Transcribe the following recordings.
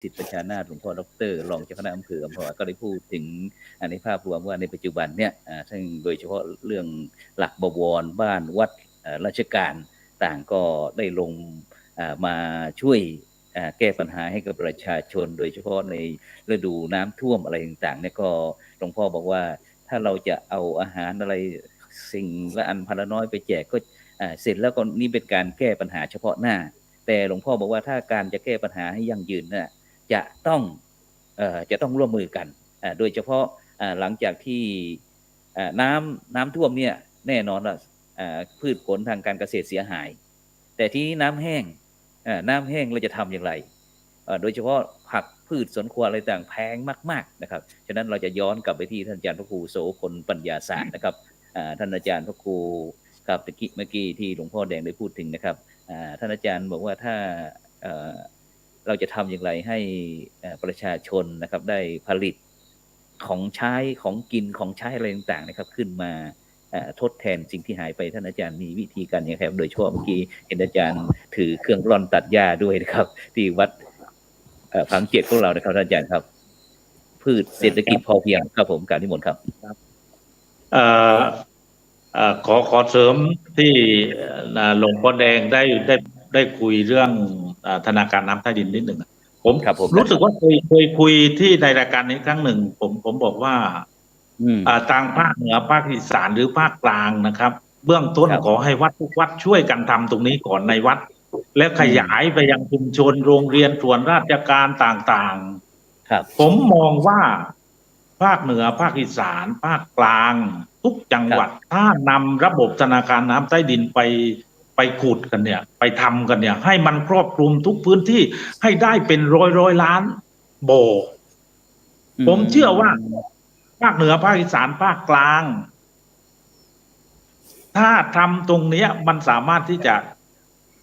สิทธิประชานาถหลวงพ่อดรรองเจ้าคณะอำเภออัมพวาก็ได้พูดถึงในภาพรวมว่าในปัจจุบันเนี่ยซึ่งโดยเฉพาะเรื่องหลักบวรบ้านวัดราชการต่างก็ได้ลงมาช่วยแก้ปัญหาให้กับประชาชนโดยเฉพาะในฤดูน้ำท่วมอะไรต่างๆเนี่ยก็หลวงพ่อบอกว่าถ้าเราจะเอาอาหารอะไรสิ่งละอันพันละน้อยไปแจกก็เสร็จแล้วก็นี่เป็นการแก้ปัญหาเฉพาะหน้าแต่หลวงพ่อบอกว่าถ้าการจะแก้ปัญหาให้ยั่งยืนน่ะจะต้องร่วมมือกันโดยเฉพาะหลังจากที่น้ำท่วมเนี่ยแน่นอนว่าพืชผลทางการเกษตรเสียหายแต่ที่น้ำแห้งเราจะทำอย่างไรโดยเฉพาะผักพืชสวนครัวอะไรต่างแพงมากๆนะครับฉะนั้นเราจะย้อนกลับไปที่ท่านอาจารย์พระครูโสพลปัญญาศาสตร์นะครับท่านอาจารย์พระครูครับเมื่อกี้ที่หลวงพ่อแดงได้พูดถึงนะครับท่านอาจารย์บอกว่าถ้าเราจะทำอย่างไรให้ประชาชนนะครับได้ผลิตของใช้ของกินของใช้อะไรต่างๆนะครับขึ้นมาทดแทนสิ่งที่หายไปท่านอาจารย์มีวิธีการยังไงครับโดยเฉพาะเมื่อกี้เห็นอาจารย์ถือเครื่องร่อนตัดหญ้าด้วยนะครับที่วัดฝังเจ็ดของเรานะครับท่านอาจารย์ครับพืชเศรษฐกิจพอเพียงครับผมกราบนิมนต์ครับขอเสริมที่หลวงพ่อแดงได้คุยเรื่องธนาคารน้ำใต้ดินนิดหนึ่งผมรู้สึกว่าเคยคุยที่ในรายการนี้ครั้งหนึ่งผมบอกว่าทางภาคเหนือภาคอีสานหรือภาคกลางนะครับเบื้องต้นขอให้วัดทุกวัดช่วยกันทำตรงนี้ก่อนในวัดแล้วขยายไปยังชุมชนโรงเรียนส่วนราชการต่างๆผมมองว่าภาคเหนือภาคอีสานภาคกลางทุกจังหวัดถ้านำระบบธนาคารน้ำใต้ดินไปขุดกันเนี่ยไปทำกันเนี่ยให้มันครอบคลุมทุกพื้นที่ให้ได้เป็นร้อยล้านโบผมเชื่อว่าภาคเหนือภาคอีสานภาคกลางถ้าทำตรงนี้มันสามารถที่จะ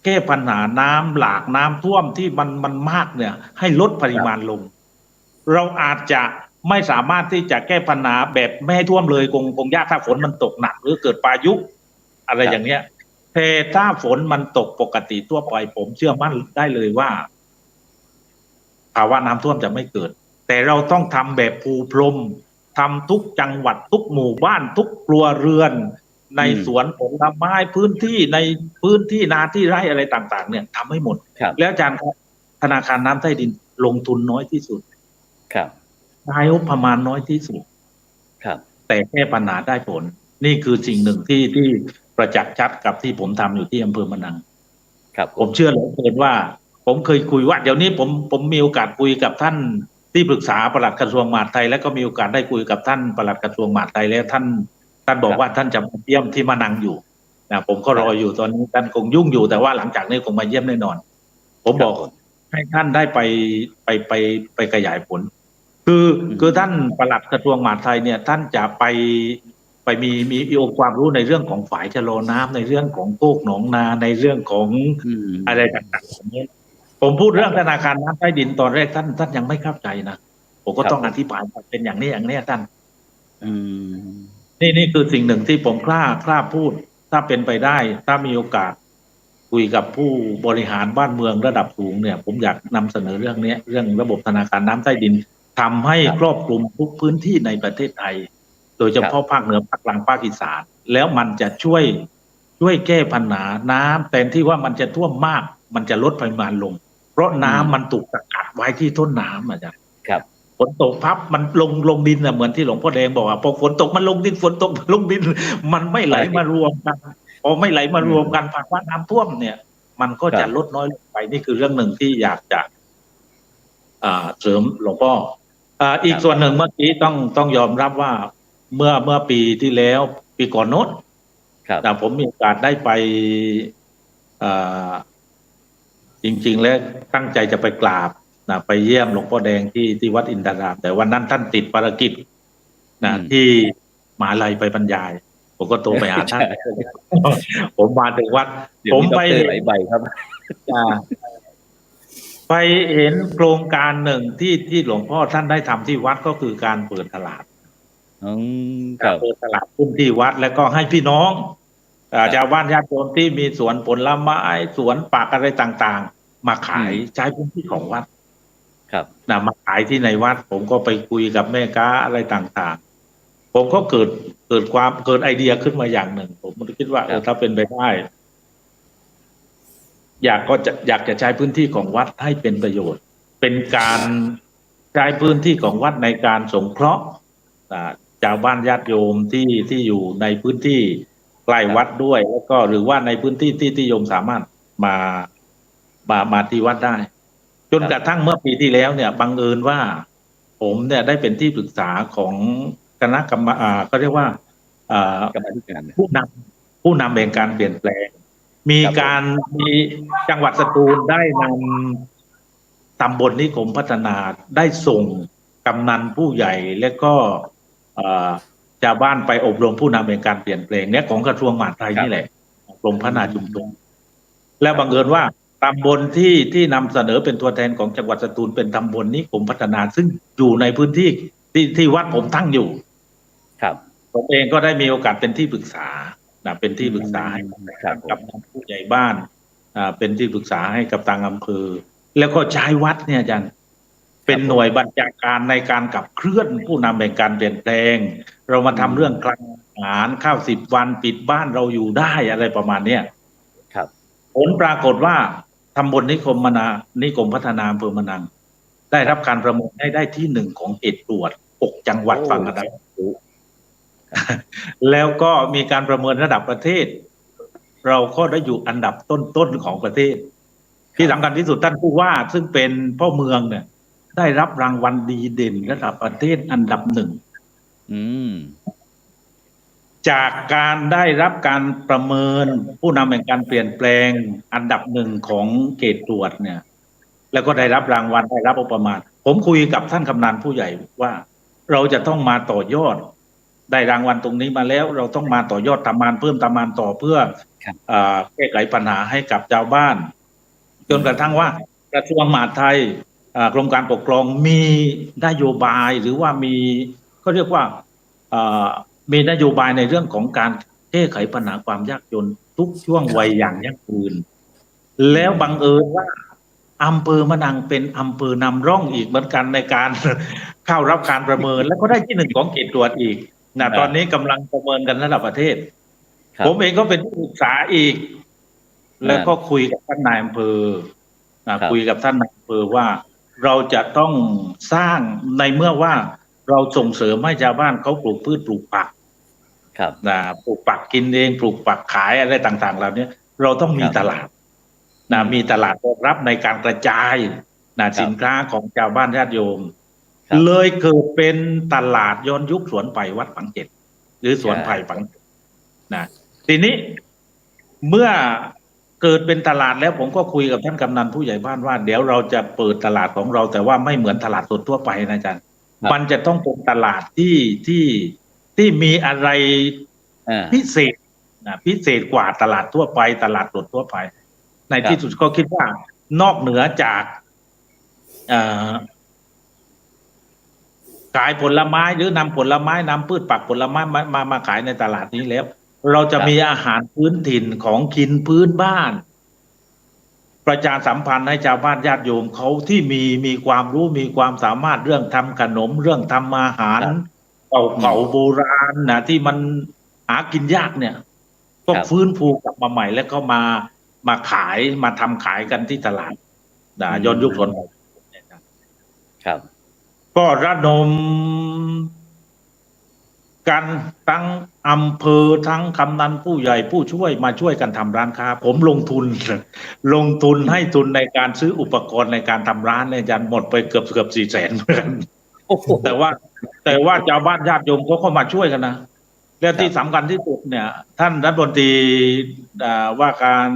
แก้ปัญหาน้ำหลากน้ำท่วมที่มันมากเนี่ยให้ลดปริมาณลงเราอาจจะไม่สามารถที่จะแก้ปัญหาแบบไม่ให้ท่วมเลยคงยากถ้าฝนมันตกหนักหรือเกิดพายุอะไรอย่างเนี้ยแต่ถ้าฝนมันตกปกติทั่วไปผมเชื่อมั่นได้เลยว่าภาวะน้ำท่วมจะไม่เกิดแต่เราต้องทำแบบปูพรมทำทุกจังหวัดทุกหมู่บ้านทุกครัวเรือนในสวนผลไม้พื้นที่ในพื้นที่นาที่ไร่อะไรต่างๆเนี่ยทำให้หมดแล้วอาจารย์ครับธนาคารน้ำใต้ดินลงทุนน้อยที่สุดใช้งบประมาณน้อยที่สุดแต่แก้ปัญหาได้ผลนี่คือสิ่งหนึ่งที่ประจักษ์ชัดกับที่ผมทำอยู่ที่อำเภอมะนังผมเชื่อเหลือเกินว่าผมเคยคุยว่าเดี๋ยวนี้ผมมีโอกาสคุยกับท่านที่ปรึกษาปลัดกระทรวงมหาดไทยแล้วก็มีโอกาสได้คุยกับท่านปลัดกระทรวงมหาดไทยแล้วท่านบอกว่าท่านจะมาเยี่ยมที่มะนังอยู่นะผมก็รออยู่ตอนนี้ท่านคงยุ่งอยู่แต่ว่าหลังจากนี้คงมาเยี่ยมแน่นอนผมบอกให้ท่านได้ไปขยายผลคือท่านปลัดกระทรวงมหาดไทยเนี่ยท่านจะไปมีองค์ความรู้ในเรื่องของฝายชะลอน้ำในเรื่องของโคกหนองนาในเรื่องของอะไรต่างๆอย่างนี้ผมพูดเรื่องธนาคารน้ำใต้ดินตอนแรกท่านยังไม่เข้าใจนะผมก็ต้องอธิบายเป็นอย่างนี้ท่านนี่คือสิ่งหนึ่งที่ผมกล้าพูดถ้าเป็นไปได้ถ้ามีโอกาสคุยกับผู้บริหารบ้านเมืองระดับสูงเนี่ยผมอยากนำเสนอเรื่องนี้เรื่องระบบธนาคารน้ำใต้ดินทำให้ครอบคลุมทุกพื้นที่ในประเทศไทยโดยเฉพาะภาคเหนือภาคกลางภาคอีสานแล้วมันจะช่วยแก้ปัญหาน้ำแทนที่ว่ามันจะท่วมมากมันจะลดปริมาณลงเพราะน้ำมันถูกกักไว้ที่ต้นน้ำอาจารย์ฝนตกพับมันลงดินเหมือนที่หลวงพ่อแดงบอกว่าพอฝนตกมันลงดินฝนตกลงดินมันไม่ไหลมารวมกันพอไม่ไหลมารวมกันภาวะน้ำท่วมเนี่ยมันก็จะลดน้อยลงไปนี่คือเรื่องหนึ่งที่อยากจะเสริมหลวงพ่ออีกส่วนหนึ่งเมื่อกี้ต้องยอมรับว่าเมื่อปีที่แล้วปีก่อนโน้นแต่ผมมีโอกาสได้ไปจริงๆแล้วตั้งใจจะไปกราบไปเยี่ยมหลวงพ่อแดงที่วัดอินทรามแต่วันนั้นท่านติดภารกิจที่มหาลัยไปบรรยายผมก็โทรไปหาท่านผมมาถึงวัดผมไปหลายใบครับไปเห็นโครงการหนึ่งที่หลวงพ่อท่านได้ทำที่วัดก็คือการเปิดตลาดเปิดตลาดขึ้นที่วัดแล้วก็ให้พี่น้องชาวบ้านญาติโยมที่มีสวนผลไม้สวนปักอะไรต่างๆมาขายใช้พื้นที่ของวัด ครับ มาขายที่ในวัด ผมก็ไปคุยกับแม่ค้าอะไรต่างๆ ผมก็เกิดไอเดียขึ้นมาอย่างหนึ่ง ผมก็คิดว่าถ้าเป็นไปได้ อยากจะใช้พื้นที่ของวัดให้เป็นประโยชน์ เป็นการใช้พื้นที่ของวัดในการสงเคราะห์ชาวบ้านญาติโยมที่อยู่ในพื้นที่ใกล้วัดด้วย แล้วก็หรือว่าในพื้นที่ที่โยมสามารถมาที่วัดได้ จนกระทั่งเมื่อปีที่แล้วเนี่ยบังเอิญว่า ผมเนี่ยได้เป็นที่ปรึกษาของคณะกรรมก็เรียกว่ากรรมาธิการผู้นำแห่งการเปลี่ยนแปลง มีจังหวัดสตูลได้นำตำบลนิคมพัฒนาได้ส่งกำนันผู้ใหญ่และก็ชาวบ้านไปอบรมผู้นำแห่งการเปลี่ยนแปลงเนี่ยของกระทรวงมหาดไทยนี่แหละกรมพัฒนาชุมชนและบังเอิญว่าตำบลที่นำเสนอเป็นตัวแทนของจังหวัดสตูลเป็นตำบลนิคมพัฒนาซึ่งอยู่ในพื้นที่ที่วัดผมตั้งอยู่ครับผมเองก็ได้มีโอกาสเป็นที่ปรึกษาเป็นที่ปรึกษาให้กับผู้ใหญ่บ้านเป็นที่ปรึกษาให้กับทางอำเภอแล้วก็ใช้วัดเนี่ยอาจารย์เป็นหน่วยบัญชาการในการขับเคลื่อนผู้นำแห่งการเปลี่ยนแปลงเรามาทำเรื่องกลางอาหารข้าว10 วันปิดบ้านเราอยู่ได้อะไรประมาณเนี้ยครับผลปรากฏว่าตำบลนิคมพัฒนาอำเภอมะนังได้รับการประเมินให้ได้ที่1ของเขตตรวจ6จังหวัดฝั่งอันดามันแล้วก็มีการประเมินระดับประเทศเราก็ได้อยู่อันดับต้นๆของประเทศที่สำคัญที่สุดท่านผู้ว่าซึ่งเป็นพ่อเมืองเนี่ยได้รับรางวัลดีเด่นระดับประเทศอันดับ1จากการได้รับการประเมินผู้นำแห่งการเปลี่ยนแปลงอันดับ1ของเขตตรวจเนี่ยแล้วก็ได้รับรางวัลได้รับอุปมาผมคุยกับท่านกำนันผู้ใหญ่ว่าเราจะต้องมาต่อยอดได้รางวัลตรงนี้มาแล้วเราต้องมาต่อยอดทำงานเพิ่มทำงานต่อเพื่อแก้ไขปัญหาให้กับชาวบ้านจนกระทั่งว่ากระทรวงมหาดไทยกรมการปกครองมีนโยบายหรือว่ามีเขาเรียกว่ามีนโยบายในเรื่องของการแก้ไขปัญหาความยากจนทุกช่วงวัยอย่างยั่งยืนแล้วบังเอิญว่าอำเภอมะนังเป็นอำเภอนำร่องอีกเหมือนกันในการเข้ารับการประเมินแล้วก็ได้ที่1ของเขตตรวจอีกตอนนี้กำลังประเมินกันระดับประเทศผมเองก็เป็นที่ปรึกษาอีกแล้วก็คุยกับท่านนายอำเภอคุยกับท่านนายอำเภอว่าเราจะต้องสร้างในเมื่อว่าเราส่งเสริมให้ชาวบ้านเขาปลูกพืชปลูกผักปลูกผักกินเองปลูกผักขายอะไรต่างๆเหล่านี้เราต้องมีตลาดมีตลาดรองรับในการกระจายสินค้าของชาวบ้านญาติโยมเลยเกิดเป็นตลาดย้อนยุคสวนไผ่วัดฝังเจ็ดหรือสวนไผ่ฝังเจ็ดทีนี้เมื่อเกิดเป็นตลาดแล้วผมก็คุยกับท่านกำนันผู้ใหญ่บ้านว่าเดี๋ยวเราจะเปิดตลาดของเราแต่ว่าไม่เหมือนตลาดสดทั่วไปนะอาจารย์มันจะต้องเป็นตลาดที่มีอะไรพิเศษพิเศษกว่าตลาดทั่วไปตลาดสดทั่วไปในที่สุดก็คิดว่านอกเหนือจากขายผลไม้หรือนำผลไม้นำพืชผักผลไม้มาขายในตลาดนี้แล้วเราจะมีอาหารพื้นถิ่นของกินพื้นบ้านประชาสัมพันธ์ให้ชาวบ้านญาติโยมเขาที่มีความรู้มีความสามารถเรื่องทำขนมเรื่องทำอาหารเก่าโบราณที่มันหากินยากเนี่ยก็ฟื้นฟูกลับมาใหม่แล้วก็มาขายมาทำขายกันที่ตลาดย้อนยุคสวนไผ่ครับก็ระดมกันทั้งอำเภอทั้งกำนันผู้ใหญ่ผู้ช่วยมาช่วยกันทำร้านค้าผมลงทุนให้ทุนในการซื้ออุปกรณ์ในการทำร้านเนี่ยยันหมดไปเกือบ400,000เหมือนกันแต่ว่าชาวบ้านญาติโยมเขาก็มาช่วยกันนะและที่สำคัญที่สุดเนี่ยท่านรัฐมนตรีว่าการ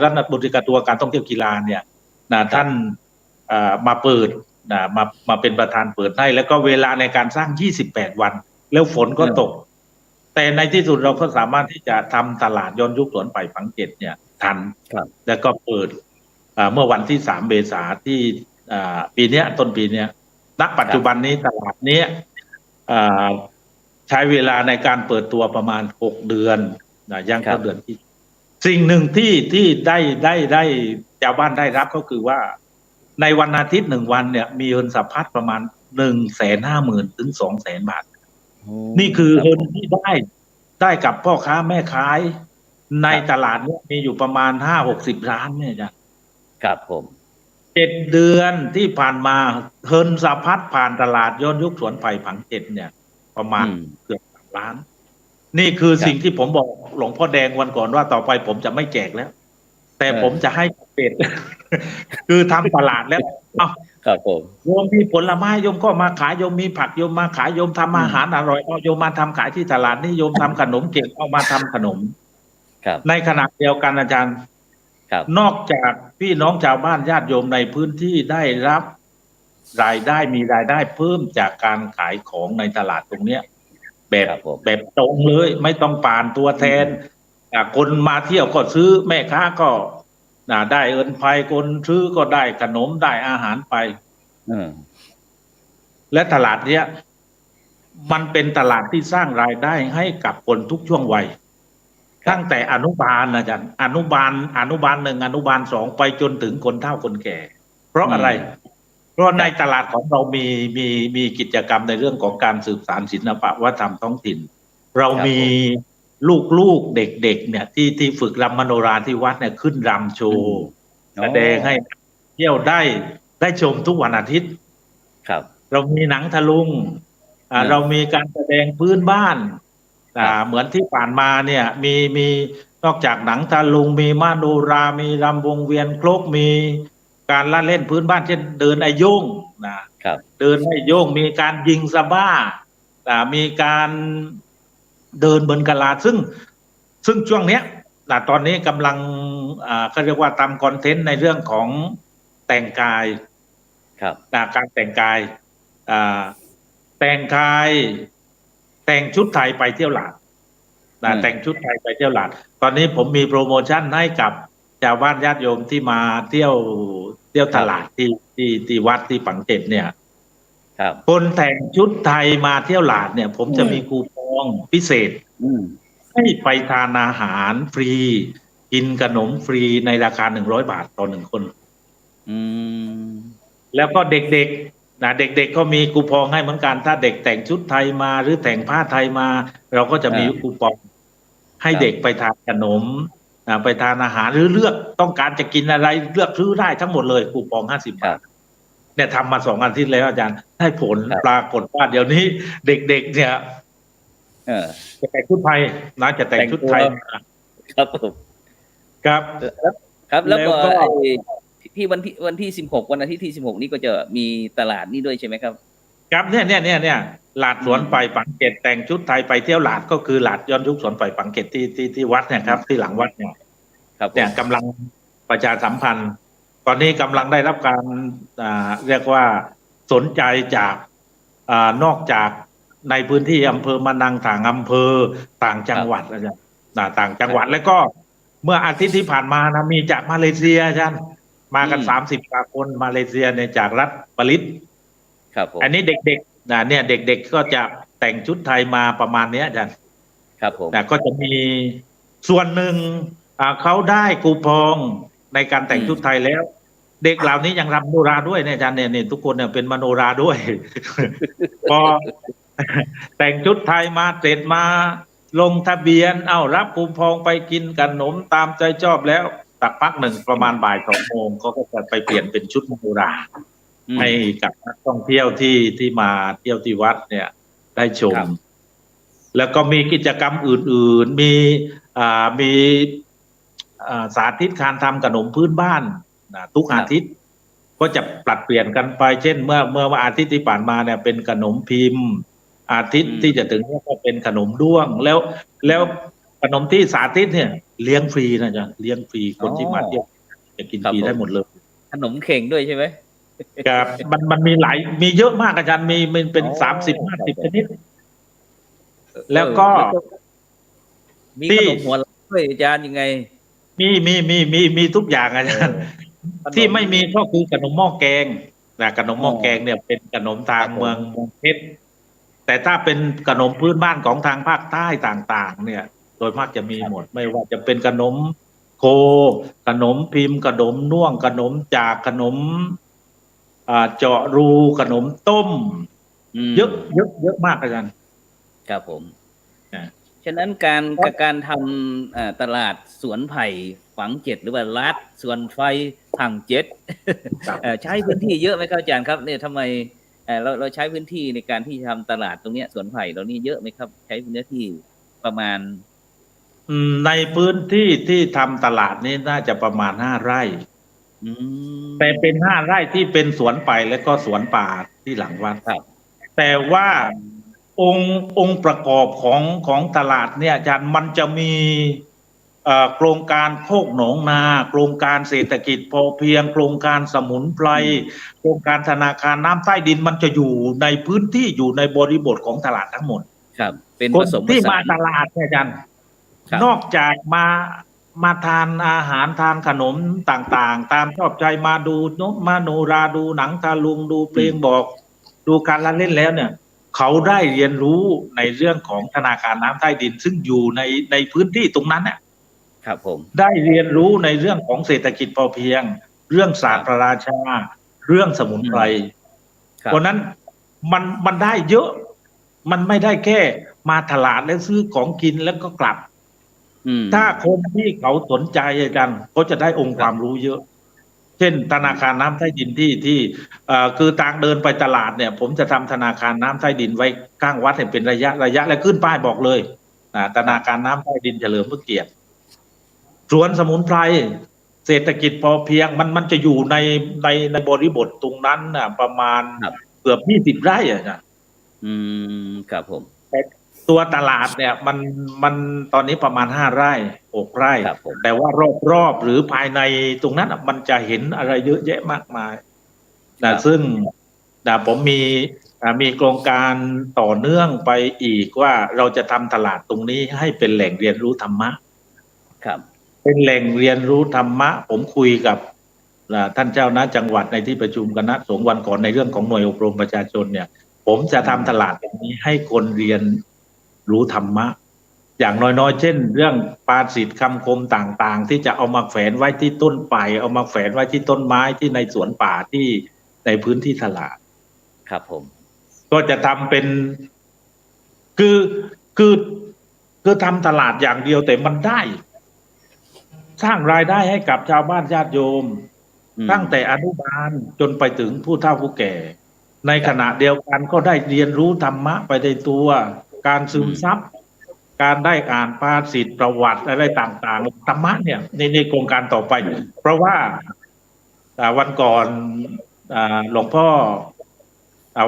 รัฐมนตรีกระทรวงการท่องเที่ยวกีฬาเนี่ยท่านมาเปิดมาเป็นประธานเปิดให้แล้วก็เวลาในการสร้าง28 วันแล้วฝนก็ตกแต่ในที่สุดเราก็สามารถที่จะทำตลาดย้อนยุคสวนไผ่ฝังเจ็ดเนี่ยทันแล้วก็เปิดเมื่อวันที่3 เมษายนที่ปีนี้ต้นปีนี้ณปัจจุบันนี้ตลาดนี้ใช้เวลาในการเปิดตัวประมาณ6 เดือนย่างเข้าเดือนที่สิ่งหนึ่งที่ได้ชาวบ้านได้รับก็คือว่า ในวันอาทิตย์1 วันเนี่ยมีเงินสะพัดประมาณ150,000 ถึง 200,000 บาท โอ้ นี่คือ รับ เงิน ผม ที่ได้กับพ่อค้าแม่ขายใน ครับ ตลาดเนี่ยมีอยู่ประมาณ50-60 ล้านเนี่ยจ้ะ ครับผม 7 เดือนที่ผ่านมาเงินสะพัดผ่านตลาดย้อนยุคสวนไผ่ผังเจ็ดเนี่ย ประมาณ อืม เกือบ3 ล้าน นี่คือ ครับ สิ่งที่ผมบอกหลวงพ่อแดงวันก่อนว่าต่อไปผมจะไม่แจกแล้ว แต่ เออ ผมจะให้เป็ด คือทำตลาดแล้วเอา ครับผม โยมมีผลไม้โยมก็มาขายโยมมีผักโยมมาขายโยมทำอาหารอร่อยเอาโยมมาทำขายที่ตลาดนี่โยมทำขนมเก่งเอามาทำขนม ครับ ในขณะเดียวกันอาจารย์ ครับ นอกจากพี่น้องชาวบ้านญาติโยมในพื้นที่ได้รับรายได้มีรายได้เพิ่มจากการขายของในตลาดตรงเนี้ย แบบ ครับผม แบบตรงเลย ไม่ต้องผ่านตัวแทนคนมาเที่ยวก็ซื้อแม่ค้าก็ได้เงินไปคนซื้อก็ได้ขนมได้อาหารไป เออ และตลาดเนี้ยมันเป็นตลาดที่สร้างรายได้ให้กับคนทุกช่วงวัย ตั้งแต่อนุบาลนะจ๊ะอนุบาล 1 อนุบาล 2ไปจนถึงคนเฒ่าคนแก่ เพราะอะไร เพราะในตลาดของเรามีกิจกรรมในเรื่องของการสืบสานศิลปะวัฒนธรรมท้องถิ่น เรามีลูกๆเด็กๆเนี่ยที่ฝึกรำมโนราที่วัดเนี่ยขึ้นรำโชว์แสดงให้เที่ยวได้ชมทุกวันอาทิตย์ ครับ เรามีหนังทะลุงเรามีการแสดงพื้นบ้านเหมือนที่ผ่านมาเนี่ยมีนอกจากหนังทะลุงมีมโนรา มีรำวงเวียนครกมีการละเล่นพื้นบ้านเช่นเดินไอโย่งนะครับ เดินไอโย่งมีการยิงสะบ้ามีการเดินบนกะลาซึ่งช่วงเนี้ยตอนนี้กำลังเขาเรียกว่าทำคอนเทนต์ในเรื่องของแต่งกาย ครับ การแต่งกายแต่งกายแต่งชุดไทยไปเที่ยวหลาดแต่งชุดไทยไปเที่ยวหลาดตอนนี้ผมมีโปรโมชั่นให้กับชาวบ้านญาติโยมที่มาเที่ยวตลาดที่วัดที่ปังเจ็ดเนี่ย ครับ คนแต่งชุดไทยมาเที่ยวหลาดเนี่ย ผมจะมีคูปองพิเศษ ให้ไปทานอาหารฟรี กินขนมฟรีในราคา100 บาทต่อ1 คน อืม แล้วก็เด็กๆเด็กๆก็มีคูปองให้เหมือนกันถ้าเด็กแต่งชุดไทยมาหรือแต่งผ้าไทยมา เราก็จะมีคูปองให้เด็กไปทานขนมไปทานอาหารหรือเลือกต้องการจะกินอะไรเลือกซื้อได้ทั้งหมดเลยคูปอง50 บาทเนี่ยทำมา2 อาทิตย์แล้วอาจารย์ได้ผลปรากฏว่าเดี๋ยวนี้เด็กๆเนี่ยจะแต่งชุดไทยจะแต่งชุดไทย ครับผม ครับ ครับแล้วก็ที่วันที่16วันอาทิตย์ที่16นี้ก็จะมีตลาดนี้ด้วยใช่ไหมครับครับเนี่ยหลาดสวนไผ่ปังเกตแต่งชุดไทยไปเที่ยวหลาดก็คือหลาดย้อนยุคสวนไผ่ปังเกตที่วัดเนี่ยครับที่หลังวัดเนี่ยครับเนี่ยกำลังประชาสัมพันธ์ ตอนนี้กำลังได้รับการเรียกว่าสนใจจากนอกจากในพื้นที่อำเภอมะนังต่างอำเภอต่างจังหวัดอาจารย์ต่างจังหวัดแล้วก็เมื่ออาทิตย์ที่ผ่านมานะมีจากมาเลเซียอาจารย์มากัน30 กว่าคนมาเลเซียเนี่ยจากรัฐปริตครับผมอันนี้เด็กๆเนี่ยเด็กๆก็จะแต่งชุดไทยมาประมาณนี้อาจารย์ครับผมก็จะมีส่วนหนึ่งเขาได้คูปองในการแต่งชุดไทยแล้ว เด็กเหล่านี้ยังรำมโนราด้วยเนี่ยอาจารย์เนี่ยทุกคนเนี่ยเป็นมโนราด้วย พอแต่งชุดไทยมาเสร็จมาลงทะเบียนรับคูปองไปกินขนมตามใจชอบแล้วสักพักหนึ่งประมาณบ่าย2 โมงเขาก็จะไปเปลี่ยนเป็นชุดมโนราให้กับนักท่องเที่ยวที่มาเที่ยวที่วัดเนี่ยได้ชมแล้วก็มีกิจกรรมอื่นๆมีสาธิตการทำขนมพื้นบ้านทุกอาทิตย์ก็จะปรับเปลี่ยนกันไปเช่นเมื่ออาทิตย์ที่ผ่านมาเนี่ยเป็นขนมพิมพ์อาทิตย์ที่จะถึงก็เป็นขนมด้วงแล้วขนมที่สาธิตเนี่ยเลี้ยงฟรีนะจ๊ะเลี้ยงฟรีคนที่มาเที่ยวจะกินฟรีได้หมดเลยขนมเข่งด้วยใช่ไหมครับมันมีเยอะมากอาจารย์มีเป็น30-50 ชนิดแล้วก็มีขนมหัวด้วยอาจารย์ยังไงมีทุกอย่างอาจารย์ที่ไม่มีก็คือขนมหม้อแกงขนมหม้อแกงเนี่ยเป็นขนมทางเมืองเพชรแต่ถ้าเป็นขนมพื้นบ้านของทางภาคใต้ต่างๆเนี่ยโดยมากจะมีหมดไม่ว่าจะเป็นขนมโคขนมพิมพ์ขนมน่วงขนมจากขนม เจาะรูขนมต้ม ม เยอะมากอาจารย์ ครับผม นะ ฉะนั้นการทำตลาดสวนไผ่ฝังเจ็ดหรือว่าลาดสวนไฟผังเจ็ด ครับ ใช้พื้นที่เยอะไหมครับอาจารย์ครับเนี่ยทำไมเราใช้พื้นที่ในการที่ทำตลาดตรงเนี้ยสวนไผ่เรานี่เยอะไหมครับ ใช้พื้นที่ประมาณ ในพื้นที่ที่ทำตลาดนี้น่าจะประมาณ5 ไร่ อืม แต่เป็น5 ไร่ที่เป็นสวนไผ่และก็สวนป่าที่หลังวัด ครับ แต่ว่าองค์ประกอบของตลาดเนี่ยอาจารย์มันจะมีโครงการโคกหนองนาโครงการเศรษฐกิจพอเพียงโครงการสมุนไพรโครงการธนาคารน้ำใต้ดินมันจะอยู่ในพื้นที่อยู่ในบริบทของตลาดทั้งหมด ครับ เป็น ค ผ น สมผ ที่ สาม าน ตลาดเนี่ยอาจารย์ ครับ นอกจากมาทานอาหารทานขนมต่างๆ ตามชอบใจมาดูนกมาโนราดูหนังตะลุงดูเพลงบอก ดูการละเล่นแล้วเนี่ย เขาได้เรียนรู้ในเรื่องของธนาคารน้ำใต้ดิน ซึ่งอยู่ในพื้นที่ตรงนั้นเนี่ย ครับผม ได้เรียนรู้ในเรื่องของเศรษฐกิจพอเพียง เรื่องศาสตร์พระราชา เรื่องสมุนไพร ครับ เพราะนั้นมันได้เยอะ มันไม่ได้แค่มาตลาดแล้วซื้อของกินแล้วก็กลับ อืม ถ้าคนที่เขาสนใจอาจารย์เขาจะได้องค์ความรู้เยอะ เช่นธนาคารน้ำใต้ดินที่คือทางเดินไปตลาดเนี่ย ผมจะทำธนาคารน้ำใต้ดินไว้ข้างวัดให้เป็นระยะและขึ้นป้ายบอกเลยธนาคารน้ำใต้ดินเฉลิมพระเกียรติสวนสมุนไพรเศรษฐกิจพอเพียงมันจะอยู่ในบริบทตรงนั้นน่ะประมาณ ครับ เกือบ20 ไร่อ่ะนะ อืม ครับผม ตัวตลาดเนี่ยมันตอนนี้ประมาณ5 ไร่ 6 ไร่ ครับผม แต่ว่ารอบหรือภายในตรงนั้นน่ะมันจะเห็นอะไรเยอะแยะมากมาย ครั นะ บ ซึ่งผมมีโครงการต่อเนื่องไปอีกว่าเราจะทำตลาดตรงนี้ให้เป็นแหล่งเรียนรู้ธรรมะ ครับ เป็นแหล่งเรียนรู้ธรรมะ ผมคุยกับท่านเจ้าคณะจังหวัดในที่ประชุมคณะสงฆ์วันก่อนในเรื่องของหน่วยอบรมประชาชนเนี่ย ผมจะทำตลาดตรงนี้ให้คนเรียนรู้ธรรมะ อย่างน้อยๆเช่น เรื่องปาษิตคำคมต่างๆ ที่จะเอามาแฝนไว้ที่ต้นไผ่เอามาแฝนไว้ที่ต้นไม้ที่ในสวนป่าที่ในพื้นที่ตลาด ครับผม ก็จะทำเป็นคือทำตลาดอย่างเดียวแต่มันได้ สร้างรายได้ให้กับชาวบ้านญาติโยม อืม ตั้งแต่อนุบาลจนไปถึงผู้เฒ่าผู้แก่ ในขณะเดียวกันก็ได้เรียนรู้ธรรมะไปในตัว การซึมซับการได้อ่านภาษิตประวัติอะไรต่างๆธรรมะเนี่ยในโครงการต่อไป เพราะว่าวันก่อนหลวงพ่อ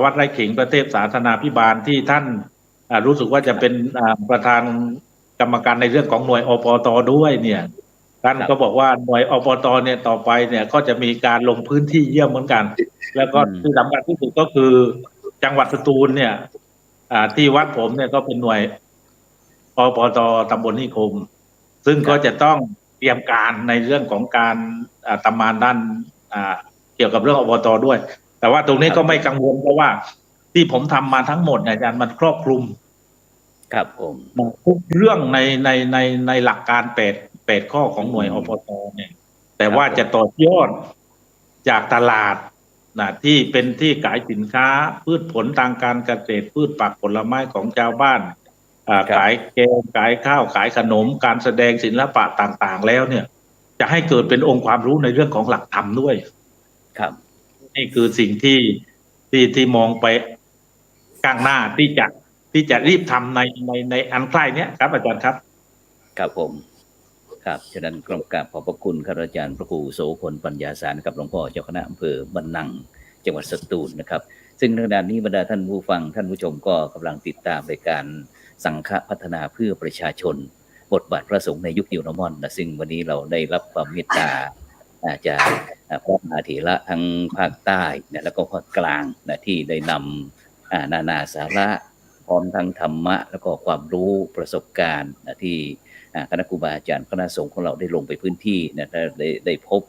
วัดไร่ขิงประเทศสาธนาภิบาลที่ท่านรู้สึกว่าจะเป็นประธานกรรมการในเรื่องของหน่วยอปตด้วยเนี่ยท่านก็บอกว่าหน่วยอปตเนี่ยต่อไปเนี่ยก็จะมีการลงพื้นที่เยี่ยมเหมือนกัน แล้วก็ที่สำคัญที่สุดก็คือจังหวัดสตูลเนี่ยที่วัดผมเนี่ยก็เป็นหน่วยอปตตำบลนิคม ซึ่งก็จะต้องเตรียมการในเรื่องของการทำงานด้านเกี่ยวกับเรื่องอบตด้วย แต่ว่าตรงนี้ก็ไม่กังวลเพราะว่าที่ผมทำมาทั้งหมดเนี่ยอาจารย์มันครอบคลุม ครับผม ทุกเรื่องในหลักการ8 ข้อของหน่วยอปตเนี่ย แต่ว่าจะต่อยอดจากตลาดที่เป็นที่ขายสินค้าพืชผลทางการเกษตรพืชผักผลไม้ของชาวบ้านขายแกงขายข้าวขายขนมการแสดงศิลปะต่างๆแล้วเนี่ย จะให้เกิดเป็นองค์ความรู้ในเรื่องของหลักธรรมด้วย ครับ นี่คือสิ่งที่มองไปข้างหน้าที่จะรีบทำในอันใกล้เนี้ยครับอาจารย์ครับ ครับผม ครับฉะนั้นกราบขอบพระคุณครับอาจารย์พระครูโสพลปัญญาสารกับหลวงพ่อเจ้าคณะอำเภอบ้านนังจังหวัดสตูลนะครับ ซึ่งขณะนี้บรรดาท่านผู้ฟังท่านผู้ชมก็กำลังติดตามรายการสังฆพัฒนาเพื่อประชาชนบทบาทพระสงฆ์ในยุคนิวนอร์มอนนะซึ่งวันนี้เราได้รับความเมตตาจากพระมหาเถระทั้งภาคใต้นะแล้วก็ภาคกลางนะที่ได้นำนานาสาระพร้อมทั้งธรรมะแล้วก็ความรู้ประสบการณ์นะที่คณะครูบาอาจารย์คณะสงฆ์ของเราได้ลงไปพื้นที่นะได้พบ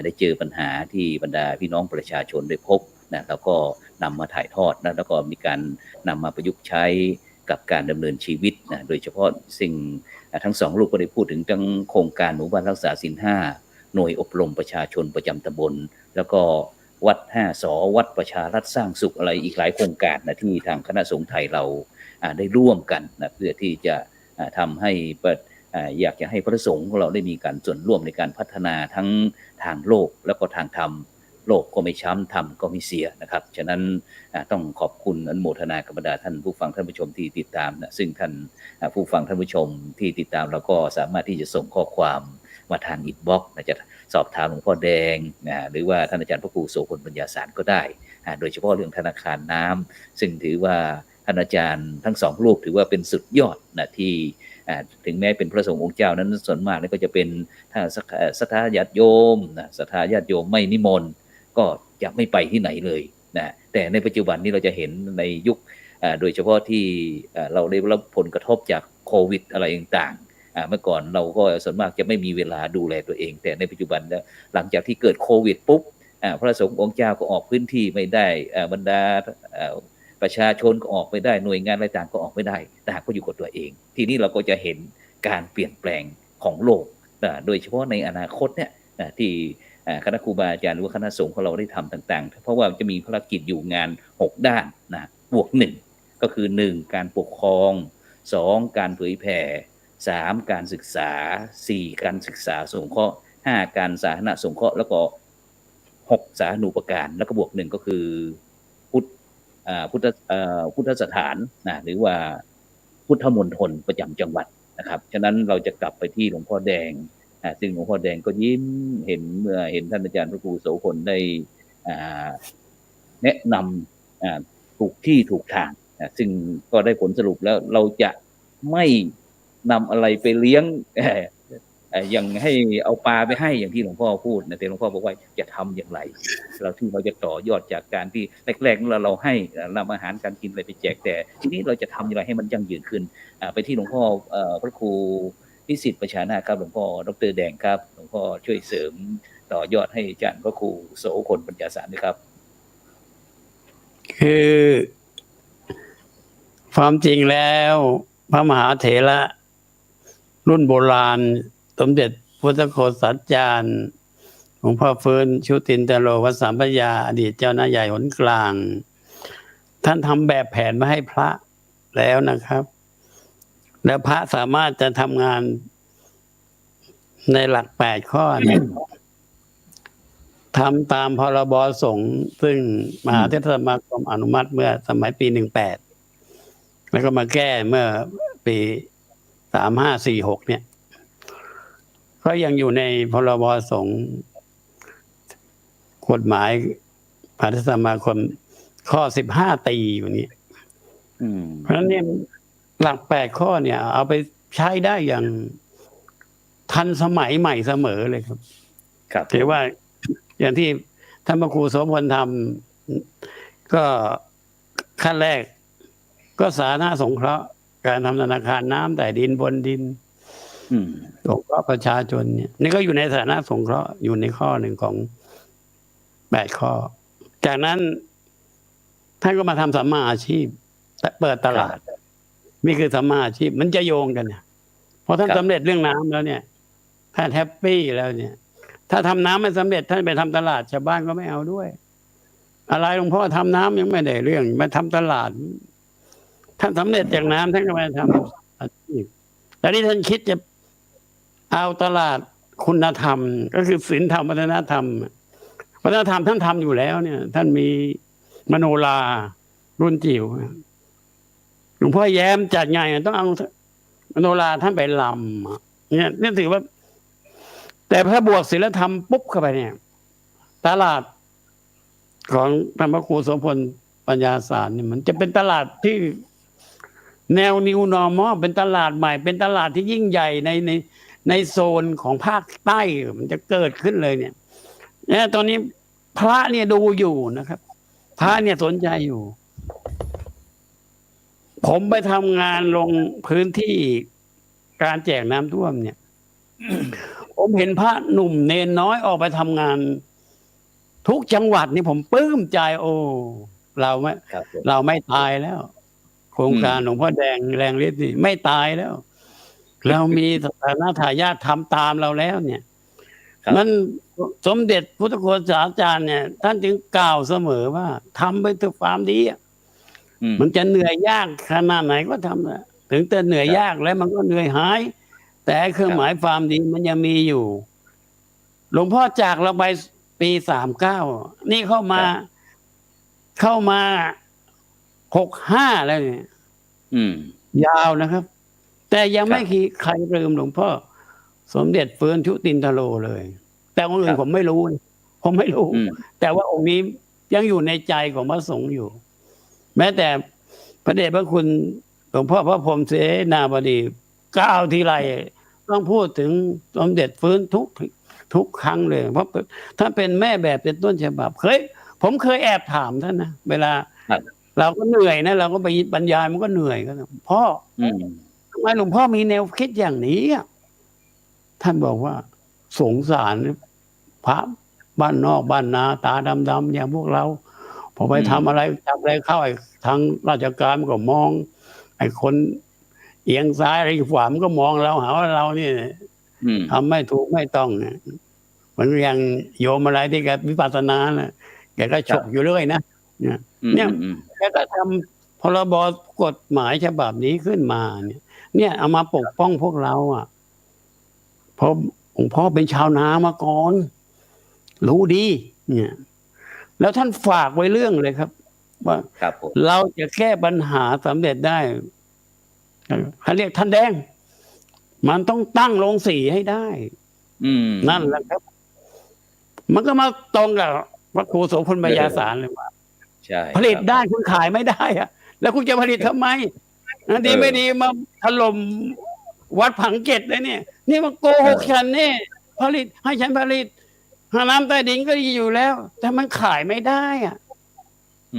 ได้เจอปัญหาที่บรรดาพี่น้องประชาชนได้พบนะแล้วก็นำมาถ่ายทอดนะแล้วก็มีการนำมาประยุกต์ใช้กับการดำเนินชีวิตนะโดยเฉพาะสิ่งทั้งสองลูกก็ได้พูดถึงทั้งโครงการหมู่บ้านรักษาศีล 5หน่วยอบรมประชาชนประจำตำบลแล้วก็ วัด5 สวัดประชารัฐสร้างสุขอะไรอีกหลายโครงการนะที่ทางคณะสงฆ์ไทยเราได้ร่วมกันนะเพื่อที่จะทำให้อยากจะให้พระสงฆ์ของเราได้มีการส่วนร่วมในการพัฒนาทั้งทางโลกแล้วก็ทางธรรมโลกก็ไม่ช้ำธรรมก็ไม่เสียนะครับฉะนั้นต้องขอบคุณอนุโมทนากับบรรดาท่านผู้ฟังท่านผู้ชมที่ติดตามนะซึ่งท่านผู้ฟังท่านผู้ชมที่ติดตามเราก็สามารถที่จะส่งข้อความมาทางอินบ็อกซ์จะสอบถามหลวงพ่อแดงหรือว่าท่านอาจารย์พระครูโสพลปัญญาสารก็ได้โดยเฉพาะเรื่องธนาคารน้ำซึ่งถือว่าท่านอาจารย์ทั้งสองรูปถือว่าเป็นสุดยอดนะที่ถึงแม้เป็นพระสงฆ์องค์เจ้านั้นส่วนมากก็จะเป็นถ้าศรัทธาญาติโยมศรัทธาญาติโยมไม่นิมนต์ก็จะไม่ไปที่ไหนเลยนะแต่ในปัจจุบันนี้เราจะเห็นในยุคโดยเฉพาะที่เราได้รับผลกระทบจากโควิดอะไรต่างๆเมื่อก่อนเราก็ส่วนมากจะไม่มีเวลาดูแลตัวเองแต่ในปัจจุบันหลังจากที่เกิดโควิดปุ๊บพระสงฆ์องค์เจ้าก็ออกพื้นที่ไม่ได้บรรดาประชาชนก็ออกไม่ได้หน่วยงานอะไรต่างก็ออกไม่ได้ต่างก็อยู่กับตัวเองทีนี้เราก็จะเห็นการเปลี่ยนแปลงของโลกโดยเฉพาะในอนาคตเนี่ยที่คณะครูบาอาจารย์หรือว่าคณะสงฆ์ของเราได้ทำต่างๆเพราะว่าจะมีภารกิจอยู่งาน6ด้านนะบวก1ก็คือ1การปกครอง2การเผยแผ่3การศึกษา4การศึกษาสงเคราะห์5การสาธารณสงเคราะห์แล้วก็6สาธารณูปการแล้วก็บวก1ก็คือพุทธสถานหรือว่าพุทธมณฑลประจำจังหวัดนะครับฉะนั้นเราจะกลับไปที่หลวงพ่อแดงซึ่งหลวงพ่อแดงก็ยิ้มเห็นเมื่อเห็นท่านอาจารย์พระครูโสพลได้แนะนำถูกที่ถูกทางซึ่งก็ได้ผลสรุปแล้วเราจะไม่นำอะไรไปเลี้ยงอย่างให้เอาปลาไปให้อย่างที่หลวงพ่อพูดนะแต่หลวงพ่อบอกว่าจะทำอย่างไรเราจะต่อยอดจากการที่แรกๆเราให้นำอาหารการกินอะไรไปแจกแต่ทีนี้เราจะทำอย่างไรให้มันยั่งยืนขึ้นไปที่หลวงพ่อพระครูพิสิทธิ์ประชานาครับหลวงพ่อดร.แดงครับหลวงพ่อช่วยเสริมต่อยอดให้อาจารย์พระครูโสพลปัญญาสารด้วยครับคือความจริงแล้วพระมหาเถระรุ่นโบราณสมเด็จพุทธโฆษาจารย์หลวงพ่อฟื้นชุตินตโลวัดสามพระยาอดีตเจ้าหน้าใหญ่หนกลางท่านทำแบบแผนมาให้พระแล้วนะครับแล้วพระสามารถจะทำงานในหลัก8 ข้อเนี่ยทำตามพรบสงฆ์ซึ่งมหาเถรสมาคมอนุมัติเมื่อสมัยปี18แล้วก็มาแก้เมื่อปี3546เนี่ยก็ยังอยู่ในพรบสงฆ์กฎหมายมหาเถรสมาคมข้อ15ตีอยู่นี้เพราะฉะนั้นเนี่ยหลัก8 ข้อเนี่ยเอาไปใช้ได้อย่างทันสมัยใหม่เสมอเลยครับถือว่าอย่างที่ท่านพระครูโสพลทำก็ขั้นแรกก็สาธารณสงเคราะห์การทำธนาคารน้ำใต้ดินบนดินสงเคราะห์ประชาชนเนี่ยนี่ก็อยู่ในสาธารณสงเคราะห์อยู่ในข้อหนึ่งของ8 ข้อจากนั้นท่านก็มาทำสัมมาอาชีพเปิดตลาดนี่คือสัมมาอาชีพมันจะโยงกันเนี่ยพอท่านสำเร็จเรื่องน้ำแล้วเนี่ยท่านแฮปปี้แล้วเนี่ยถ้าทำน้ำไม่สำเร็จท่านไปทำตลาดชาวบ้านก็ไม่เอาด้วยอะไรหลวงพ่อทำน้ำยังไม่ได้เรื่องมาทำตลาดท่านสำเร็จจากน้ำท่านก็มาทำอาชีพแล้วนี่ท่านคิดจะเอาตลาดคุณธรรมก็คือศีลธรรมวัฒนธรรมท่านทำอยู่แล้วเนี่ยท่านมีมโนรารุ่นจิ๋วหลวงพ่อแย้มจัดงานต้องเอามโนราท่านไปลำเนี่ยนี่ถือว่าแต่ถ้าบวกศีลธรรมปุ๊บเข้าไปเนี่ยตลาดของธรรมครูโสพลปัญญาสารเนี่ยมันจะเป็นตลาดที่แนว New Normal เป็นตลาดใหม่เป็นตลาดที่ยิ่งใหญ่ในโซนของภาคใต้มันจะเกิดขึ้นเลยเนี่ยตอนนี้พระเนี่ยดูอยู่นะครับพระเนี่ยสนใจอยู่ผมไปทำงานลงพื้นที่การแจกน้ำท่วมเนี่ย ผมเห็นพระหนุ่มเนนน้อยออกไปทำงานทุกจังหวัดนี่ผมปลื้มใจโอ้เราไม่ตายแล้วโครงการหลวงพ่อแดงแรงฤทธิ์นี่ไม่ตายแล้วเรามีสถานะทายาททำตามเราแล้วเนี่ย ครับ มันสมเด็จพุทธโฆษาจารย์เนี่ย ท่านจึงกล่าวเสมอว่าทำไปถึงความดีอะ มันจะเหนื่อยยากขนาดไหนก็ทำนะถึงจะเหนื่อยยากแล้วมันก็เหนื่อยหาย แต่เครื่องหมายความดีมันยังมีอยู่ หลวงพ่อจากเราไปปี39นี่เข้ามา65แล้วเนี่ยยาวนะครับ แต่ยังไม่ใครลืมหลวงพ่อสมเด็จฟื้นชุตินทโลเลย แต่องค์อื่นผมไม่รู้ แต่ว่าองค์นี้ยังอยู่ในใจของพระสงฆ์อยู่ แม้แต่พระเดชพระคุณหลวงพ่อพระพรหมเสนาบดีกล่าวทีไรต้องพูดถึงสมเด็จฟื้นทุกครั้งเลยเพราะถ้าเป็นแม่แบบเป็นต้นฉบับผมเคยแอบถามท่านนะเวลาเราก็เหนื่อยนะเราก็ไปบรรยายมันก็เหนื่อยก็พ่อทำไมหลวงพ่อมีแนวคิดอย่างนี้ท่านบอกว่าสงสารพระบ้านนอกบ้านนาตาดำๆอย่างพวกเราพอไปทำอะไรจับอะไรเข้าไอ้ทางราชการมันก็มองไอ้คนเอียงซ้ายอะไรขวามันก็มองเราหาว่าเราเนี่ยทำไม่ถูกไม่ต้องเนี่ยเหมือนอย่างโยมอะไรที่แกวิปัสสนานะแกก็ฉกอยู่เรื่อยนะเนี่ยแกก็ทำพรบกฎหมายฉบับนี้ขึ้นมาเนี่ยเอามาปกป้องพวกเราเพราะหลวงพ่อเป็นชาวนามาก่อนรู้ดีเนี่ยแล้วท่านฝากไว้เรื่องเลยครับว่าเราจะแก้ปัญหาสำเร็จได้เขาเรียกท่านแดงมันต้องตั้งโรงสีให้ได้นั่นแหละครับ มันก็มาตรงกับพระครูโสพลปัญญาสารเลยว่าผลิตได้คุณขายไม่ได้แล้วคุณจะผลิตทำไมดีไม่ดีมาถล่มวัดผังเกตเลยเนี่ยนี่มันโกหกฉันเนี่ยผลิตให้ฉันผลิตหาน้ำใต้ดินก็ดีอยู่แล้วแต่มันขายไม่ได้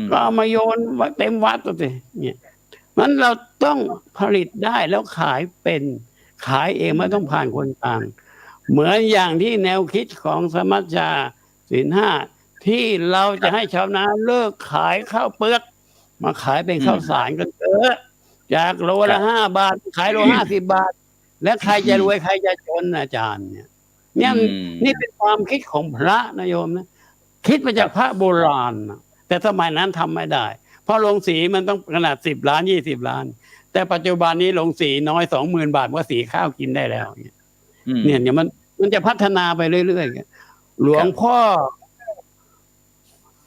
ก็เอามาโยนเต็มวัดตัวเนี่ยมันเราต้องผลิตได้แล้วขายเป็นขายเองไม่ต้องผ่านคนกลางเหมือนอย่างที่แนวคิดของสมัชชาศีล 5ที่เราจะให้ชาวนาเลิกขายข้าวเปลือกมาขายเป็นข้าวสารกันเถอะจากโลละ5 บาทขายโล50 บาทแล้วใครจะรวยใครจะจนอาจารย์เนี่ยนี่เป็นความคิดของพระนะโยมนะคิดมาจากพระโบราณแต่สมัยนั้นทำไม่ได้เพราะโรงสีมันต้องขนาด10 ล้าน20 ล้านแต่ปัจจุบันนี้โรงสีน้อย 20,000 บาทก็สีข้าวกินได้แล้วเนี่ยมันจะพัฒนาไปเรื่อยๆหลวงพ่อ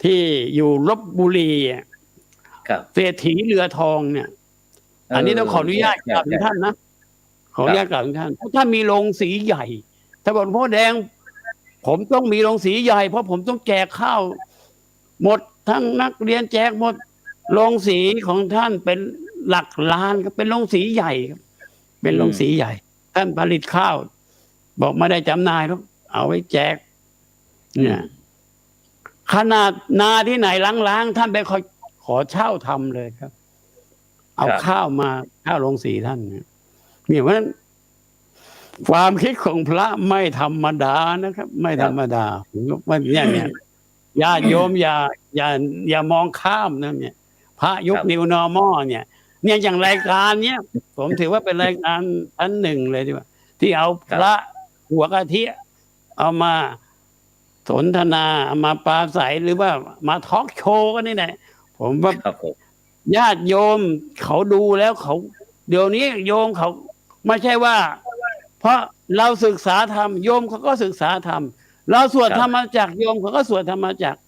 ที่อยู่ลพบุรีเศรษฐีเรือทองเนี่ยอันนี้ต้องขออนุญาตกราบท่านนะขออนุญาตกราบท่านถ้ามีโรงสีใหญ่ถ้าบอกพ่อแดงผมต้องมีโรงสีใหญ่เพราะผมต้องแจกข้าวหมดทั้งนักเรียนแจกหมดโรงสีของท่านเป็นหลักล้านก็เป็นโรงสีใหญ่ครับเป็นโรงสีใหญ่ท่านผลิตข้าวบอกไม่ได้จำหน่ายหรอกเอาไว้แจกเนี่ยขนาดนาที่ไหนล้างๆท่านไปขอเช่าทำเลยครับเอาข้าวมาข้าวโรงสีท่านเนี่ยเพราะฉะนั้นความคิดของพระไม่ธรรมดานะครับไม่ธรรมดาว่าเนี่ยญาติโยมอย่ามองข้ามนะเนี่ยพระยุค New Normal เนี่ยอย่างรายการเนี้ยผมถือว่าเป็นรายการอันหนึ่งเลยดีกว่าที่เอาพระหัวกะทิเอามาสนทนามาปราศัยหรือว่ามาทอล์กโชว์กันนี่แหละผมว่าญาติโยมเขาดูแล้วเขาเดี๋ยวนี้โยมเขาไม่ใช่ว่าเพราะเราศึกษาธรรมโยมเขาก็ศึกษาธรรมเราสวดธรรมจักรโยมเขาก็สวดธรรมจักร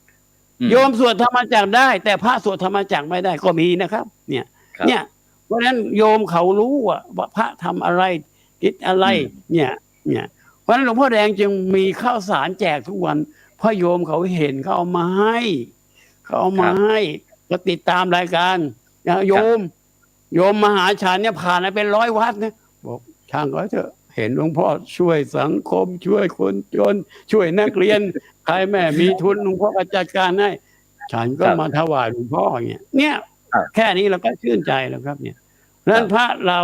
โยมสวดธรรมจักรได้แต่พระสวดธรรมจักรไม่ได้ก็มีนะครับเนี่ยเพราะฉะนั้นโยมเขารู้ว่าพระทำอะไรคิดอะไรเนี่ยเพราะฉะนั้นหลวงพ่อแดงจึงมีข้าวสารแจกทุกวันเพราะโยมเขาเห็นเขาเอามาให้ก็ติดตามรายการโยมมหาชานเนี่ยผ่านไปเป็น100 วัดนะบอกช่างก็เถอะเห็นหลวงพ่อช่วยสังคมช่วยคนจนช่วยนักเรียนใครแม่มีทุนหลวงพ่อก็จัดการให้ฉันก็มาถวายหลวงพ่อเนี่ยแค่นี้เราก็ชื่นใจแล้วครับเนี่ยนั้นพระเรา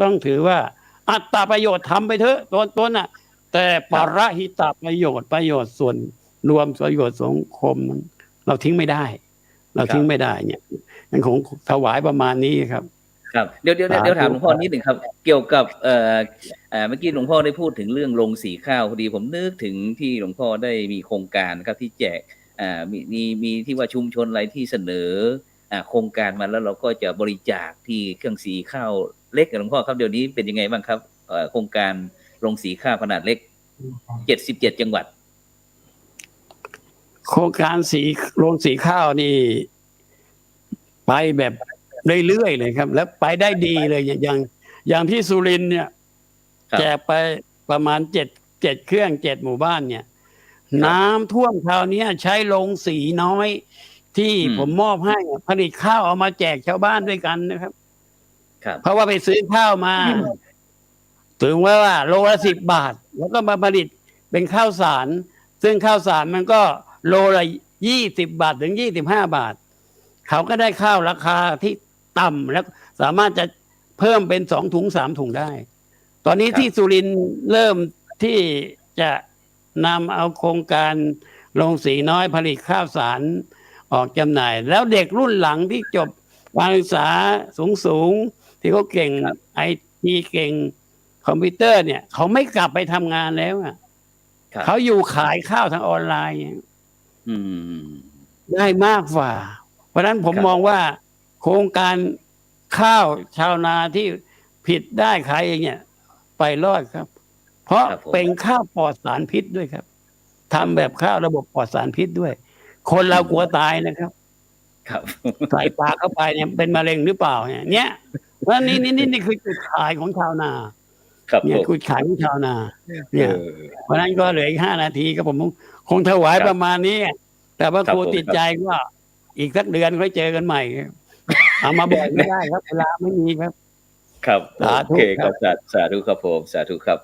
ต้องถือว่าอัตตาประโยชน์ทำไปเถอะต้นน่ะแต่ปรหิตประโยชน์ส่วนรวมประโยชน์สังคมเราทิ้งไม่ได้เนี่ยอย่างของถวายประมาณนี้ครับ ครับเดี๋ยวถามหลวงพ่อนิดหนึ่งครับเกี่ยวกับเมื่อกี้หลวงพ่อได้พูดถึงเรื่องโรงสีข้าวพอดีผมนึกถึงที่หลวงพ่อได้มีโครงการครับที่แจกมีที่ว่าชุมชนอะไรที่เสนอโครงการมาแล้วเราก็จะบริจาคที่เครื่องสีข้าวเล็กหลวงพ่อครับเดี๋ยวนี้เป็นยังไงบ้างครับโครงการโรงสีข้าวขนาดเล็ก77จังหวัดโครงการโรงสีข้าวนี่ไปแบบเรื่อยๆเลยครับแล้วไปได้ดีเลยอย่างที่สุรินทร์เนี่ยแจกไปประมาณเจ็ดเครื่อง7 หมู่บ้านเนี่ยน้ำท่วมคราวนี้ใช้โรงสีน้อยที่ผมมอบให้ผลิตข้าวเอามาแจกชาวบ้านด้วยกันนะครับเพราะว่าไปซื้อข้าวมาถึงว่าโลละ10 บาทแล้วก็มาผลิตเป็นข้าวสารซึ่งข้าวสารมันก็โลละ20 บาทถึง25 บาทเขาก็ได้ข้าวราคาที่ต่ำแล้วสามารถจะเพิ่มเป็น2 ถุง 3 ถุงได้ตอนนี้ที่สุรินทร์เริ่มที่จะนำเอาโครงการโรงสีน้อยผลิตข้าวสารออกจำหน่ายแล้วเด็กรุ่นหลังที่จบการศึกษาสูงที่เขาเก่งไอทีเก่งคอมพิวเตอร์เนี่ยเขาไม่กลับไปทำงานแล้วเขาอยู่ขายข้าวทางออนไลน์ได้มากกว่าเพราะฉะนั้นผมมองว่าโครงการข้าวชาวนาที่ผิดได้ขายเองเนี่ยไปรอดครับเพราะเป็นข้าวปลอดสารพิษด้วยครับทำแบบข้าวระบบปลอดสารพิษด้วยคนเรากลัวตายนะครับใส่ปากเข้าไปเนี่ยเป็นมะเร็งหรือเปล่าเนี่ยเพราะนี่คือจุดขายของชาวนาเนี่ยจุดขายของชาวนาเนี่ยเพราะนั้นก็เหลืออีก5 นาทีก็ผมคงถวายประมาณนี้แต่ว่าครูติดใจก็อีกสักเดือนค่อยเจอกันใหม่เอามาบอกไม่ได้ครับเวลาไม่มีครับครับโอเคครับสาธุครับผมสาธุครับ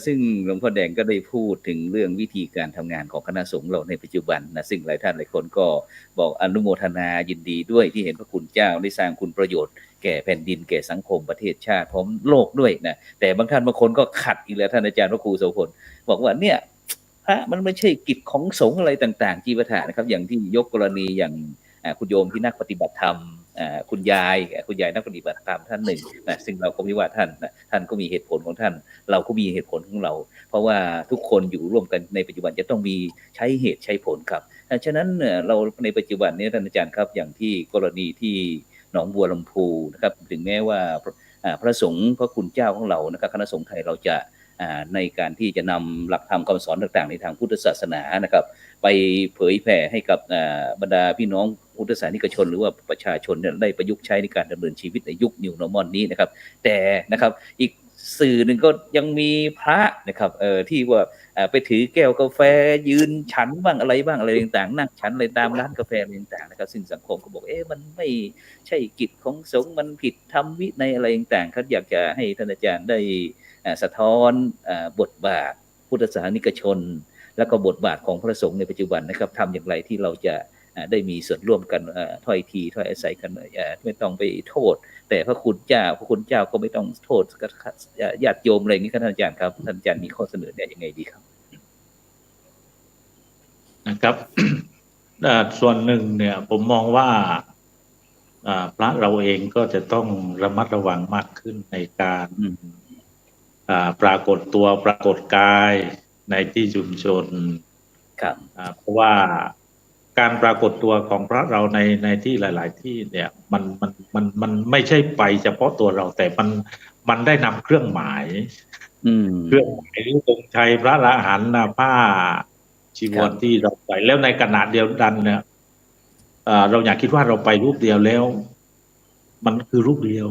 ซึ่งหลวงพ่อแดงก็ได้พูดถึงเรื่องวิธีการทำงานของคณะสงฆ์เราในปัจจุบันนะซึ่งหลายท่านหลายคนก็บอกอนุโมทนายินดีด้วยที่เห็นพระคุณเจ้าได้สร้างคุณประโยชน์แก่แผ่นดินแก่สังคมประเทศชาติพร้อมโลกด้วยนะแต่บางท่านบางคนก็ขัดอีกแล้วท่านอาจารย์พระครูโสพลบอกว่าเนี่ยพระมันไม่ใช่กิจของสงฆ์อะไรต่างๆจีวรนะครับอย่างที่ยกกรณีอย่างคุณโยมที่นักปฏิบัติธรรมคุณยายนักปฏิบัติธรรมท่านหนึ่งนะซึ่งเราก็ไม่ว่าท่านก็มีเหตุผลของท่านเราก็มีเหตุผลของเราเพราะว่าทุกคนอยู่ร่วมกันในปัจจุบันจะต้องมีใช้เหตุใช้ผลครับฉะนั้นเราในปัจจุบันนี้ท่านอาจารย์ครับอย่างที่กรณีที่หนองบัวลำพูนะครับถึงแม้ว่าพระสงฆ์พระคุณเจ้าของเรานะครับคณะสงฆ์ไทยเราจะในการที่จะนำหลักธรรมคำสอนต่างๆในทางพุทธศาสนานะครับไปเผยแผ่ให้กับบรรดาพี่น้องพุทธศาสนิกชนหรือว่าประชาชนเนี่ยได้ประยุกต์ใช้ในการดำเนินชีวิตในยุค New Normal นี้นะครับแต่นะครับอีกสื่อหนึ่งก็ยังมีพระนะครับที่ว่าไปถือแก้วกาแฟยืนฉันบ้างอะไรต่างๆนั่งฉันอะไรตามร้านกาแฟอะไรต่างๆนะครับซึ่งสังคมก็บอกมันไม่ใช่กิจของสงฆ์มันผิดธรรมวินัยอะไรต่างๆครับอยากจะให้ท่านอาจารย์ได้สะท้อนบทบาทพุทธศาสนิกชนแล้วก็บทบาทของพระสงฆ์ในปัจจุบันนะครับทำอย่างไรที่เราจะได้มีส่วนร่วมกันถ้อยทีถ้อยอาศัยกันไม่ต้องไปโทษแต่พระคุณเจ้าก็ไม่ต้องโทษญาติโยมอะไรอย่างนี้ครับท่านอาจารย์ครับท่านอาจารย์มีข้อเสนอยังไงดีครับนะครับ ส่วนหนึ่งเนี่ยผมมองว่าพระเราเองก็จะต้องระมัดระวังมากขึ้นในการปรากฏตัวปรากฏกายในที่ชุมชนครับเพราะว่าการปรากฏตัวของพระเราในที่หลายๆที่เนี่ยมันไม่ใช่ไปเฉพาะตัวเราแต่มันได้นำเครื่องหมายเครื่องหมายธงชัยพระอรหันต์ผ้าจีวรที่เราใส่แล้วในขณะเดียวกันเนี่ยเราอยากคิดว่าเราไปรูปเดียวแล้วมันคือรูปเดียว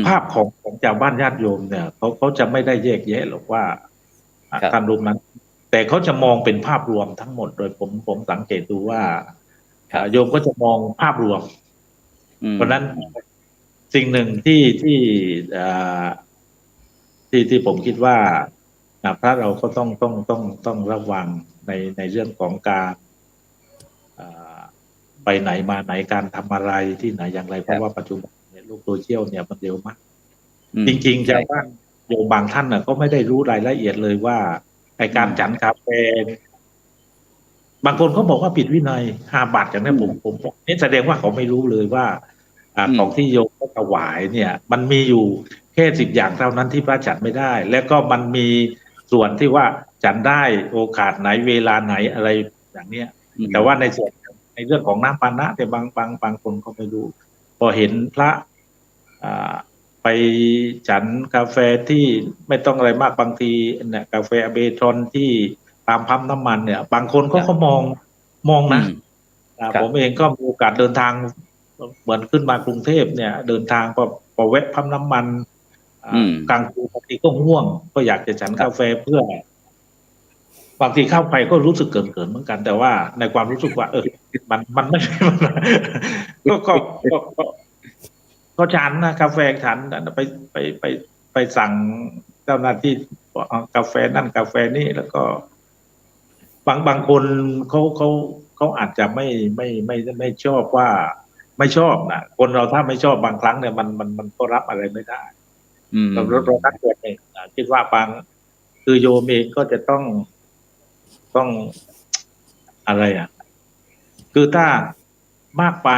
ภาพของชาวบ้านญาติโยมเนี่ยเขาจะไม่ได้แยกแยะหรอกว่าท่านรูปนั้นแต่เขาจะมองเป็นภาพรวมทั้งหมดโดยผมสังเกตดูว่าโยมก็จะมองภาพรวมเพราะนั้นสิ่งหนึ่งที่ผมคิดว่าพระเราก็ต้องระวังในเรื่องของการไปไหนมาไหนการทำอะไรที่ไหนอย่างไรเพราะว่าปัจจุบันเนี่ยโลกโซเชียลเนี่ยมันเร็วมากจริงๆชาวบ้านโยมบางท่านก็ไม่ได้รู้รายละเอียดเลยว่าไอการฉันกาแฟบางคนเขาบอกว่าผิดวินัย5 บาทอย่างนี้ผมนี่แสดงว่าเขาไม่รู้เลยว่า ของที่โยมก็ถวายเนี่ย มันมีอยู่แค่10 อย่างเท่านั้นที่พระฉันไม่ได้ แล้วก็มันมีส่วนที่ว่าฉันได้โอกาสไหนเวลาไหนอะไรอย่างเนี้ย แต่ว่าในส่วนในเรื่องของน้ำปานะแต่บางคนก็ไม่รู้พอเห็นพระไปฉันกาแฟที่ไม่ต้องอะไรมากบางทีเนี่ยกาแฟเบทรอนที่ตามปั๊มน้ำมันเนี่ย บางคนก็มองนะผมเองก็มีโอกาสเดินทางเหมือนขึ้นมากรุงเทพเนี่ย เดินทางพอแวะปั๊มน้ำมันกลางคืนบางทีก็ง่วงก็อยากจะฉันกาแฟเพื่อบางทีเข้าไปก็รู้สึกเกินเหมือนกัน แต่ว่าในความรู้สึกว่ามันไม่ใช่ก็ฉันนะกาแฟฉันไปสั่งเจ้าหน้าที่กาแฟนั่นกาแฟนี่แล้วก็บางคนเขาอาจจะไม่ชอบว่าไม่ชอบนะคนเราถ้าไม่ชอบบางครั้งเนี่ยมันก็รับอะไรไม่ได้เรานักเรียนเองคิดว่าคือโยมเองก็จะต้องอะไรคือถ้ามากไป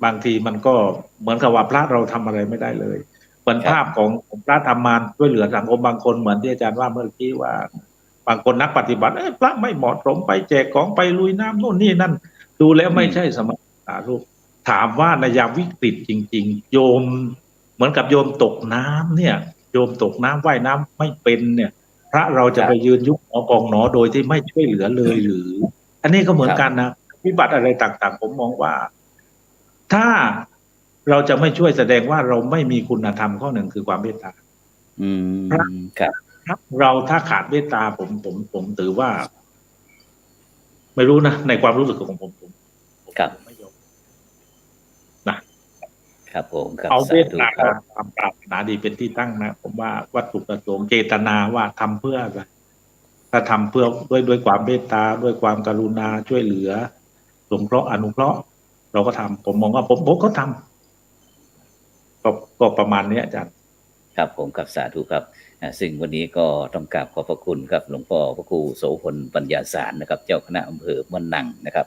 บางทีมันก็เหมือนกับว่าพระเราทำอะไรไม่ได้เลยเหมือนภาพของพระธรรมานช่วยเหลือสังคมบางคนเหมือนที่อาจารย์ว่าเมื่อกี้ว่าบางคนนักปฏิบัติพระไม่เหมาะสมไปแจกของไปลุยน้ำโน่นนี่นั่นดูแล้วไม่ใช่สมณะรูปถามว่าในยามวิกฤตจริงๆโยมเหมือนกับโยมตกน้ำเนี่ยโยมตกน้ำว่ายน้ำไม่เป็นเนี่ยพระเราจะไปยืนยุบหนอกองหนอโดยที่ไม่ช่วยเหลือเลยหรืออันนี้ก็เหมือนกันนะวิบัติอะไรต่างๆผมมองว่าถ้าเราจะไม่ช่วยแสดงว่าเราไม่มีคุณธรรมข้อหนึ่งคือความเมตตาครับเราถ้าขาดเมตตาผมถือว่าไม่รู้นะในความรู้สึกของผมไม่ยอมนะครับผมเอาเมตตาความปรารถนาดีเป็นที่ตั้งนะผมว่าวัตถุประสงค์เจตนาว่าทำเพื่ออะไรถ้าทำเพื่อด้วยความเมตตาด้วยความกรุณาช่วยเหลือสงเคราะห์อนุเคราะห์เราก็ทำผมมองว่าผมก็ทำก็ประมาณนี้อาจารย์ครับผมกับสาธุครับซึ่งวันนี้ก็ต้องกราบขอบพระคุณครับหลวงพ่อพระครูโสพลปัญญาสารนะครับเจ้าคณะอำเภอมะนังนะครับ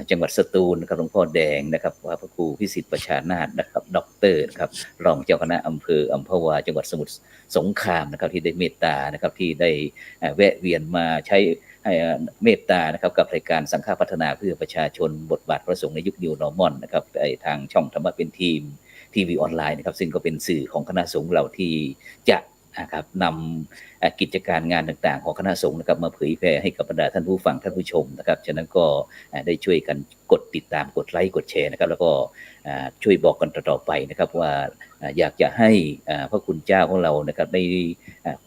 จังหวัดสตูลนะครับหลวงพ่อแดงนะครับพระครูพิสิทธิ์ประชานาถนะครับด็อกเตอร์ครับรองเจ้าคณะอำเภออัมพวาจังหวัดสมุทรสงครามนะครับที่ได้เมตตานะครับที่ได้แวะเวียนมาใช้ให้เมตตานะครับกับรายการสังฆพัฒนาเพื่อประชาชนบทบาทพระสงฆ์ในยุคนิวนอร์มอนนะครับทางช่องธรรมะเป็นทีวีออนไลน์นะครับซึ่งก็เป็นสื่อของคณะสงฆ์เราที่จะนะครับนำกิจการงานต่างๆของคณะสงฆ์นะครับมาเผยแพร่ให้กับบรรดาท่านผู้ฟังท่านผู้ชมนะครับฉะนั้นก็ได้ช่วยกันกดติดตามกดไลค์กดแชร์นะครับแล้วก็ช่วยบอกกันต่อไปนะครับว่าอยากจะให้พระคุณเจ้าของเรานะครับได้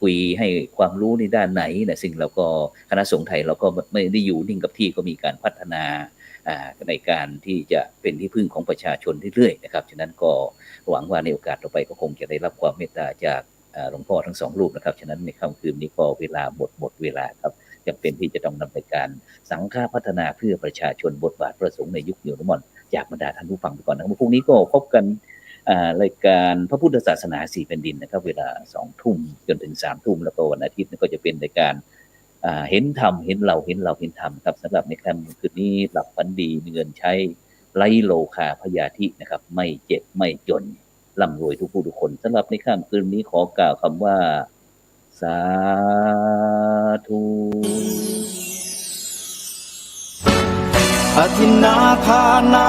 คุยให้ความรู้ในด้านไหนนะซึ่งเราก็คณะสงฆ์ไทยเราก็ไม่ได้อยู่นิ่งกับที่ก็มีการพัฒนาในการที่จะเป็นที่พึ่งของประชาชนเรื่อยๆนะครับฉะนั้นก็หวังว่าในโอกาสต่อไปก็คงจะได้รับความเมตตาจากหลวงพ่อทั้งสองรูปนะครับฉะนั้นในค่ำคืนนี้ก็เวลาหมดเวลาครับจำเป็นที่จะต้องนำรายการสังฆพัฒนาเพื่อประชาชนบทบาทพระสงฆ์ในยุคนิวนอร์มอนจากบรรดาท่านผู้ฟังไปก่อนนะครับพรุ่งนี้ก็พบกันรายการพระพุทธศาสนา4แผ่นดินนะครับเวลา 20:00 นจนถึง 3:00 นแล้วก็วันอาทิตย์ก็จะเป็นรายการเห็นธรรมเห็นเราเห็นธรรมครับสำหรับในค่ำคืนนี้หลับฝันดีมีเงินใช้ไร้โลคาพยาธินะครับไม่เจ็บไม่จนร่ำรวยทุกผู้ทุกคนสำหรับในค่ำคืนนี้ขอกล่าวคำว่าสาธุอธินาทานา